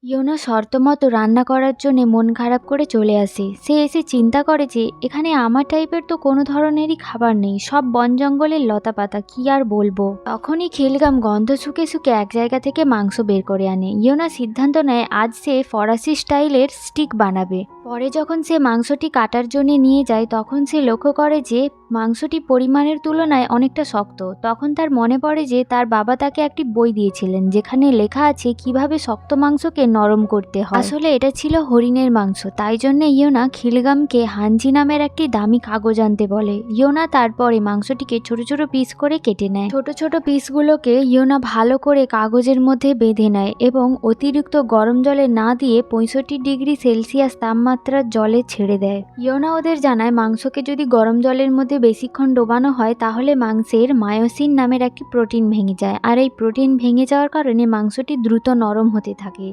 Yona শর্তমতো রান্না করার জন্য মন খারাপ করে চলে আসে। সে এসে চিন্তা করে যে এখানে আমার টাইপের তো কোনো ধরনেরই খাবার নেই, সব বন জঙ্গলের লতাপাতা, কি আর বলবো। তখনই খিলগাম গন্ধ শুকে শুকে এক জায়গা থেকে মাংস বের করে আনে। ইয়োনা সিদ্ধান্ত নেয় আজ সে ফরাসি স্টাইলের স্টিক বানাবে। পরে যখন সে মাংসটি কাটার জন্য নিয়ে যায় তখন সে লক্ষ্য করে যে মাংসটি পরিমাণের তুলনায় অনেকটা শক্ত। তখন তার মনে পড়ে যে তার বাবা তাকে একটি বই দিয়েছিলেন যেখানে লেখা আছে কিভাবে শক্ত মাংসকে নরম করতে হয়। আসলে এটা ছিল হরিণের মাংস, তাই জন্য ইয়োনা খিলগামকে হাঞ্জি নামের একটি দামি কাগজ আনতে বলে। ইয়োনা তারপরে মাংসটিকে ছোট ছোট পিস করে কেটে নেয়। ছোট ছোট পিসগুলোকে ইয়োনা ভালো করে কাগজের মধ্যে বেঁধে নেয় এবং অতিরিক্ত গরম জলে না দিয়ে 65 ডিগ্রি সেলসিয়াস তাপমাত্রার জলে ছেড়ে দেয়। ইয়োনা ওদের জানায় মাংসকে যদি গরম জলের মধ্যে বেশিক্ষণ ডোবানো হয় তাহলে মাংসের মায়োসিন নামের একটি প্রোটিন ভেঙে যায়, আর এই প্রোটিন ভেঙে যাওয়ার কারণে মাংসটি দ্রুত নরম হতে থাকে।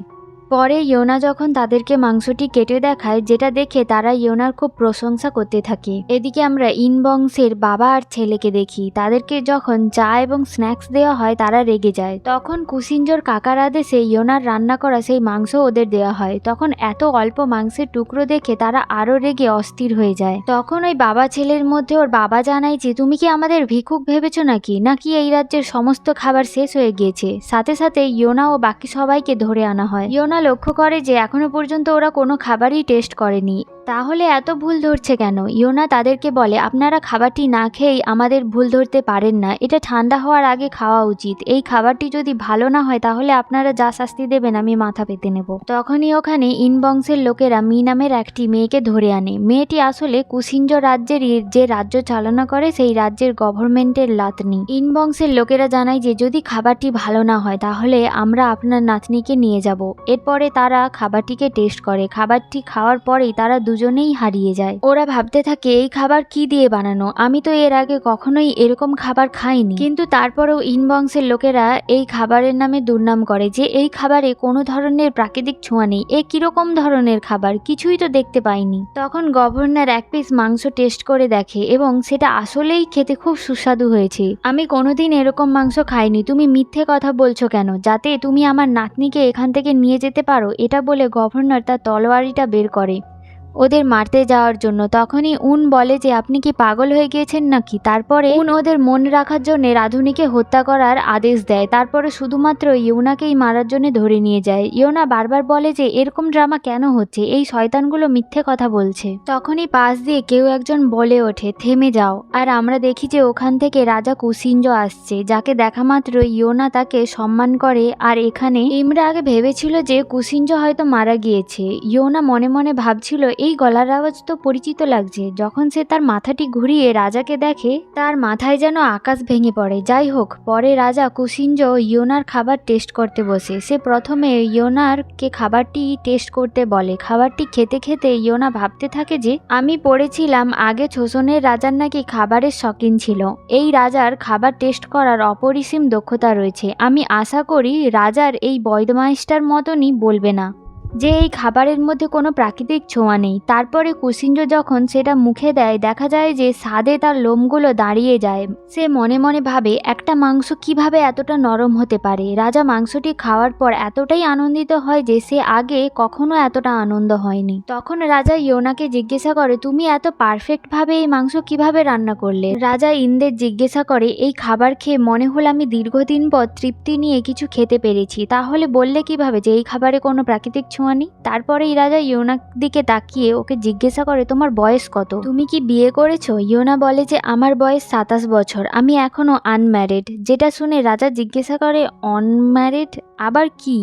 পরে ইয়োনা যখন তাদেরকে মাংসটি কেটে দেখায়, যেটা দেখে তারা ইয়োনার খুব প্রশংসা করতে থাকে। এদিকে আমরা ইন বংশের বাবা আর ছেলেকে দেখি। তাদেরকে যখন চা এবং স্ন্যাক্স দেওয়া হয় তারা রেগে যায়। তখন কুসিনজোর কাকার আদেশে ইয়োনার রান্না করা সেই মাংস ওদের দেওয়া হয়। তখন এত অল্প মাংসের টুকরো দেখে তারা আরো রেগে অস্থির হয়ে যায়। তখন ওই বাবা ছেলের মধ্যে ওর বাবা জানায় যে তুমি কি আমাদের ভিক্ষুক ভেবেছো নাকি এই রাজ্যের সমস্ত খাবার শেষ হয়ে গিয়েছে। সাথে সাথে ইয়োনা ও বাকি সবাইকে ধরে আনা হয়। ইয়োনা লক্ষ্য করে যে এখনো পর্যন্ত ওরা কোনো খাবারই টেস্ট করেনি। তাহলে এত ভুল ধরছে কেন? ইয়োনা তাদেরকে বলে আপনারা খাবারটি না খেয়েই আমাদের ভুল ধরতে পারেন না, এটা ঠান্ডা হওয়ার আগে খাওয়া উচিত। এই খাবারটি যদি ভালো না হয় তাহলে আপনারা যা শাস্তি দেবেন আমি মাথা পেতে নেব। তখনই ওখানে ইন বংশের লোকেরা মি নামের একটি মেয়েকে ধরে আনে। মেয়েটি আসলে কুসিনজো রাজ্যের যে রাজ্য চালনা করে সেই রাজ্যের গভর্নমেন্টের নাতনি। ইন বংশের লোকেরা জানায় যে যদি খাবারটি ভালো না হয় তাহলে আমরা আপনার নাতনিকে নিয়ে যাব। এরপরে তারা খাবারটিকে টেস্ট করে। খাবারটি খাওয়ার পরেই তারা দুজনেই হারিয়ে যায়। ওরা ভাবতে থাকে এই খাবার কি দিয়ে বানানো, আমি তো এর আগে কখনোই এরকম খাবার খাইনি। কিন্তু তারপরেও ইন বংশের লোকেরা এই খাবারের নামে দুর্নাম করে যে এই খাবারে কোনো ধরনের প্রাকৃতিক ছোঁয়া নেই, এ কিরকম ধরনের খাবার, কিছুই তো দেখতে পাইনি। তখন গভর্নর এক পিস মাংস টেস্ট করে দেখে এবং সেটা আসলেই খেতে খুব সুস্বাদু হয়েছে। আমি কোনোদিন এরকম মাংস খাইনি, তুমি মিথ্যে কথা বলছো কেন, যাতে তুমি আমার নাতনিকে এখান থেকে নিয়ে যেতে পারো। এটা বলে গভর্নর তার তলোয়ারিটা বের করে ওদের মারতে যাওয়ার জন্য। তখনই উন বলে যে আপনি কি পাগল হয়ে গিয়েছেন নাকি। তারপরে উন ওদের মন রাখার জন্য রাধুনিকে হত্যা করার আদেশ দেয়। তারপরে শুধুমাত্র ইয়োনাকেই মারার জন্য ধরে নিয়ে যায়। ইয়োনা বারবার বলে যে এরকম ড্রামা কেন হচ্ছে, এই শয়তানগুলো মিথ্যে কথা বলছে। তখনই পাশ দিয়ে কেউ একজন বলে ওঠে থেমে যাও, আর আমরা দেখি যে ওখান থেকে রাজা কুসিনজো আসছে, যাকে দেখা মাত্র ইয়োনা তাকে সম্মান করে। আর এখানে ইমরা আগে ভেবেছিল যে কুসিনজো হয়তো মারা গিয়েছে। ইয়োনা মনে মনে ভাবছিল এই গলার আওয়াজ তো পরিচিত লাগছে। যখন সে তার মাথাটি ঘুরিয়ে রাজাকে দেখে তার মাথায় যেন আকাশ ভেঙে পড়ে। যাই হোক, পরে রাজা কুসিনজো ইয়োনার খাবার টেস্ট করতে বসে। সে প্রথমে ইয়োনারকে খাবারটি টেস্ট করতে বলে। খাবারটি খেতে খেতে ইয়োনা ভাবতে থাকে যে আমি পড়েছিলাম আগে ছোসনের রাজার নাকি খাবারের শখিন ছিল। এই রাজার খাবার টেস্ট করার অপরিসীম দক্ষতা রয়েছে। আমি আশা করি রাজার এই বৈদমাইশটার মতনই বলবে না যে এই খাবারের মধ্যে কোনো প্রাকৃতিক ছোঁয়া নেই। তারপরে কুসিনজো যখন সেটা মুখে দেয় দেখা যায় যে স্বাদে তার লোমগুলো দাঁড়িয়ে যায়। সে মনে মনে ভাবে একটা মাংস কিভাবে এতটা নরম হতে পারে। রাজা মাংসটি খাওয়ার পর এতটাই আনন্দিত হয় যে সে আগে কখনো এতটা আনন্দ হয়নি। তখন রাজা ইয়োনাকে জিজ্ঞাসা করে তুমি এত পারফেক্ট ভাবে এই মাংস কিভাবে রান্না করলে। রাজা ইনদের জিজ্ঞাসা করে এই খাবার খেয়ে মনে হলো আমি দীর্ঘদিন পর তৃপ্তি নিয়ে কিছু খেতে পেরেছি। তাহলে বললে কিভাবে যে এই খাবারে কোনো প্রাকৃতিক ছোঁয়া নেই। তারপরে রাজা ইয়োনার দিকে তাকিয়ে ওকে জিজ্ঞাসা করে তোমার বয়স কত, তুমি কি বিয়ে করেছো। ইয়োনা বলে যে আমার বয়স 27 বছর, আমি এখনো আনম্যারিড। যেটা শুনে রাজা জিজ্ঞাসা করে অনম্যারিড আবার কি।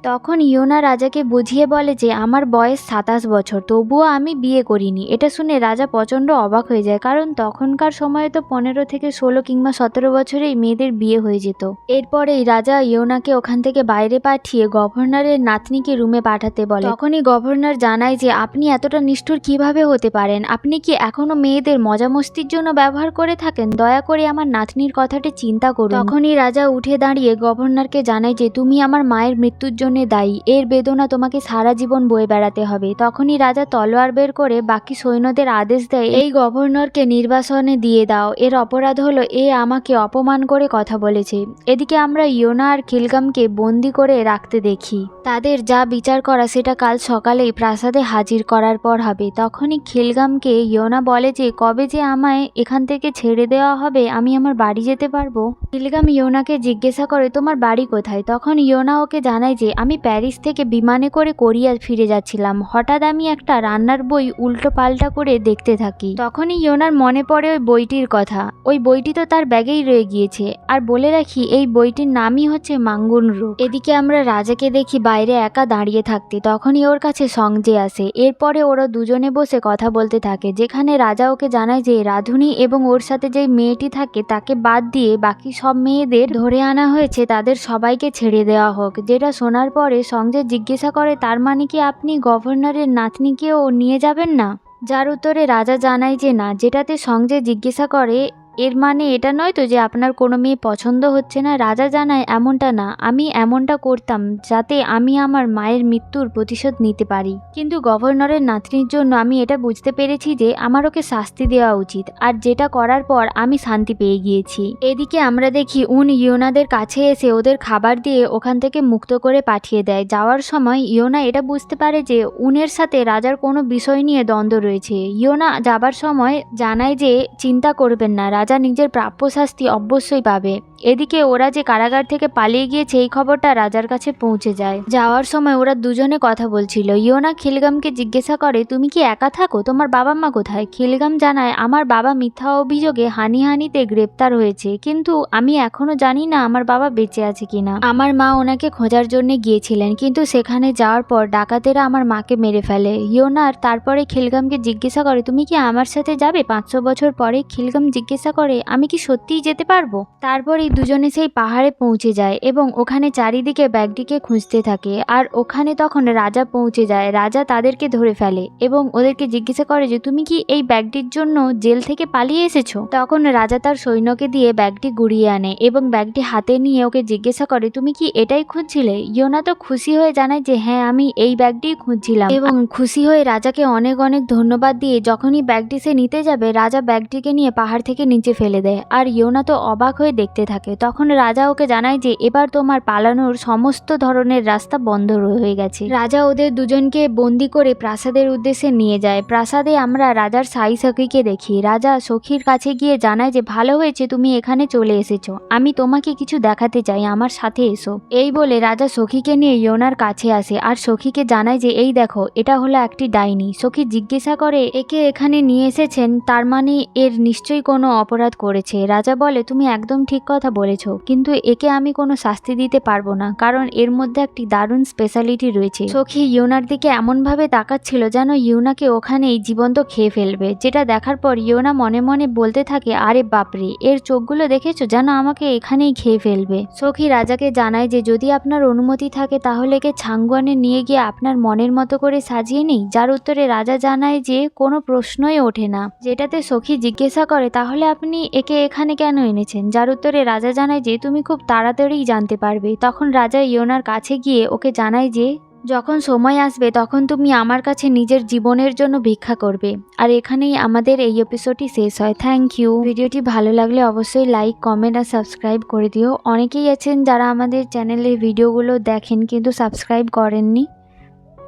তখন ইয়োনা রাজাকে বুঝিয়ে বলে যে আমার বয়স 27 বছর, তবুও আমি বিয়ে করিনি। এটা শুনে রাজা প্রচণ্ড অবাক হয়ে যায়, কারণ তখনকার সময়ে তো 15 থেকে 16 কিংবা 17 বছরেই মেয়েদের বিয়ে হয়ে যেত। এরপরেই রাজা ইয়োনাকে ওখান থেকে বাইরে পাঠিয়ে গভর্নরের নাতনিকে রুমে পাঠাতে বলে। তখনই গভর্নর জানায় যে আপনি এতটা নিষ্ঠুর কিভাবে হতে পারেন, আপনি কি এখনো মেয়েদের মজা মস্তির জন্য ব্যবহার করে থাকেন, দয়া করে আমার নাতনির কথাটি চিন্তা করুন। তখনই রাজা উঠে দাঁড়িয়ে গভর্নরকে জানায় যে তুমি আমার মায়ের মৃত্যুর জন্য জন্য দায়ী, এর বেদনা তোমাকে সারা জীবন বয়ে বেড়াতে হবে। তখনই রাজা তলোয়ার বের করে বাকি সৈন্যদের আদেশ দেয়, এই গভর্নরকে নির্বাসনে দিয়ে দাও, এর অপরাধ হলো এ আমাকে অপমান করে কথা বলেছে। এদিকে আমরা ইয়োনা আর খিলগামকে বন্দি করে রাখতে দেখি। তাদের যা বিচার করা সেটা কাল সকালেই প্রাসাদে হাজির করার পর হবে। তখনই খিলগামকে ইয়োনা বলে যে কবে যে আমায় এখান থেকে ছেড়ে দেওয়া হবে, আমি আমার বাড়ি যেতে পারবো। খিলগাম ইয়োনাকে জিজ্ঞাসা করে তোমার বাড়ি কোথায়। তখন ইয়োনা ওকে জানায় যে আমি প্যারিস থেকে বিমানে করে কোরিয়া ফিরে যাচ্ছিলাম, হঠাৎ আমি একটা রান্নার বই উল্টো পাল্টা করে দেখতে থাকি। তখনই ইয়োনার মনে পড়ে ওই বইটির কথা, ওই বইটি তো তার ব্যাগেই রয়ে গিয়েছে। আর বলে রাখি এই বইটির নামই হচ্ছে মাঙ্গুন রূপ। এদিকে আমরা রাজাকে দেখি বাইরে একা দাঁড়িয়ে থাকতে। তখনই ওর কাছে সংজে আসে। এরপরে ওরা দুজনে বসে কথা বলতে থাকে, যেখানে রাজা ওকে জানায় যে রাধুনী এবং ওর সাথে যে মেয়েটি থাকে তাকে বাদ দিয়ে বাকি সব মেয়েদের ধরে আনা হয়েছে, তাদের সবাইকে ছেড়ে দেওয়া হোক। যেটা শোনার পরে সংজয় জিজ্ঞাসা করে তার মানে কি আপনি গভর্নরের নাতনিকেও নিয়ে যাবেন না? যার উত্তরে রাজা জানায় যে না। যেটাতে সংজয় জিজ্ঞাসা করে এর মানে এটা নয় তো যে আপনার কোনো মেয়ে পছন্দ হচ্ছে না? রাজা জানায় এমনটা না, আমি এমনটা করতাম যাতে আমি আমার মায়ের মৃত্যুর প্রতিশোধ নিতে পারি, কিন্তু গভর্নরের নাতনির জন্য আমি এটা বুঝতে পেরেছি যে আমার ওকে শাস্তি দেওয়া উচিত, আর যেটা করার পর আমি শান্তি পেয়ে গিয়েছি। এদিকে আমরা দেখি ইয়োনাদের কাছে এসে ওদের খাবার দিয়ে ওখান থেকে মুক্ত করে পাঠিয়ে দেয়। যাওয়ার সময় ইয়োনা এটা বুঝতে পারে যে উনের সাথে রাজার কোনো বিষয় নিয়ে দ্বন্দ্ব রয়েছে। ইয়োনা যাবার সময় জানায় যে চিন্তা করবেন না, রাজা নিজের প্রাপ্য শাস্তি অবশ্যই পাবে। এদিকে ওরা যে কারাগার থেকে পালিয়ে গিয়েছে এই খবরটা রাজার কাছে পৌঁছে যায়। যাওয়ার সময় ওরা দুজনে কথা বলছিল। ইয়োনা খিলগামকে জিজ্ঞাসা করে তুমি কি একা থাকো, তোমার বাবা মা কোথায়? খিলগাম জানায় আমার বাবা মিথ্যা অভিযোগে হানিতে গ্রেপ্তার হয়েছে, কিন্তু আমি এখনো জানি না আমার বাবা বেঁচে আছে কিনা। আমার মা ওনাকে খোঁজার জন্য গিয়েছিলেন, কিন্তু সেখানে যাওয়ার পর ডাকাতেরা আমার মাকে মেরে ফেলে। ইয়োনার তারপরে খিলগামকে জিজ্ঞাসা করে তুমি কি আমার সাথে যাবে 500 বছর পরে? খিলগাম জিজ্ঞাসা করে আমি কি সত্যিই যেতে পারবো? তারপরে দুজনে সেই পাহাড়ে পৌঁছে যায় এবং ওখানে চারিদিকে ব্যাগটিকে খুঁজতে থাকে। আর ওখানে তখন রাজা পৌঁছে যায়। রাজা তাদেরকে ধরে ফেলে এবং ওদেরকে জিজ্ঞাসা করে যে তুমি কি এই ব্যাগটির জন্য জেল থেকে পালিয়ে এসেছো? তখন রাজা তার সৈন্যকে দিয়ে ব্যাগটি গুড়িয়ে আনে এবং ব্যাগটি হাতে নিয়ে ওকে জিজ্ঞাসা করে তুমি কি এটাই খুঁজছিলে? ইয়োনা তো খুশি হয়ে জানায় যে হ্যাঁ আমি এই ব্যাগটিই খুঁজছিলাম, এবং খুশি হয়ে রাজাকে অনেক অনেক ধন্যবাদ দিয়ে যখনই ব্যাগটি সে নিতে যাবে রাজা ব্যাগটিকে নিয়ে পাহাড় থেকে নিচে ফেলে দেয়। আর ইয়োনা তো অবাক হয়ে দেখতে থাকে। তখন রাজা ওকে জানায় যে এবার তোমার পালানোর সমস্ত ধরনের রাস্তা বন্ধ হয়ে গেছে। রাজা ওদের দুজনকে বন্দি করে প্রাসাদের উদ্দেশ্যে নিয়ে যায়। প্রাসাদে আমরা রাজার সাই সখীকে দেখি। রাজা সখীর কাছে গিয়ে জানায় যে ভালো হয়েছে তুমি এখানে চলে এসেছো, আমি তোমাকে কিছু দেখাতে চাই, আমার সাথে এসো। এই বলে রাজা সখীকে নিয়ে ইয়োনার কাছে আসে আর সখীকে জানায় যে এই দেখো এটা হলো একটি ডাইনি। সখী জিজ্ঞাসা করে একে এখানে নিয়ে এসেছেন তার মানে এর নিশ্চয়ই কোনো অপরাধ করেছে। রাজা বলে তুমি একদম ঠিক কথা বলেছো, কিন্তু একে আমি কোনো শাস্তি দিতে পারবো না, কারণ এর মধ্যে একটি দারুণ স্পেশালিটি রয়েছে। সখী ইয়োনার দিকে এমনভাবে তাকাচ্ছিল যেন ইয়োনাকে ওখানেই জীবন্ত খেয়ে ফেলবে। যেটা দেখার পর ইয়োনা মনে মনে বলতে থাকে আরে বাপরে, এর চোখগুলো দেখেছো, যেন আমাকে এখানেই খেয়ে ফেলবে। সখী রাজাকে জানায় যে যদি আপনার অনুমতি থাকে তাহলে একে ছাঙ্গুয়ানে নিয়ে গিয়ে আপনার মনের মতো করে সাজিয়ে নিই। যার উত্তরে রাজা জানায় যে কোনো প্রশ্নই ওঠে না। যেটাতে সখী জিজ্ঞাসা করে তাহলে আপনি একে এখানে কেন এনেছেন? যার উত্তরে রাজা জানায় যে তুমি খুব তাড়াতাড়িই জানতে পারবে। তখন রাজা ইয়োনার কাছে গিয়ে ওকে জানায় যে যখন সময় আসবে তখন তুমি আমার কাছে নিজের জীবনের জন্য ভিক্ষা করবে। আর এখানেই আমাদের এই এপিসোডটি শেষ হয়। Thank you. ভিডিওটি ভালো লাগলে অবশ্যই লাইক, কমেন্ট আর সাবস্ক্রাইব করে দিও। অনেকেই আছেন যারা আমাদের চ্যানেলের ভিডিওগুলো দেখেন কিন্তু সাবস্ক্রাইব করেননি,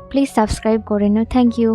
প্লিজ সাবস্ক্রাইব করে নিও। Thank you.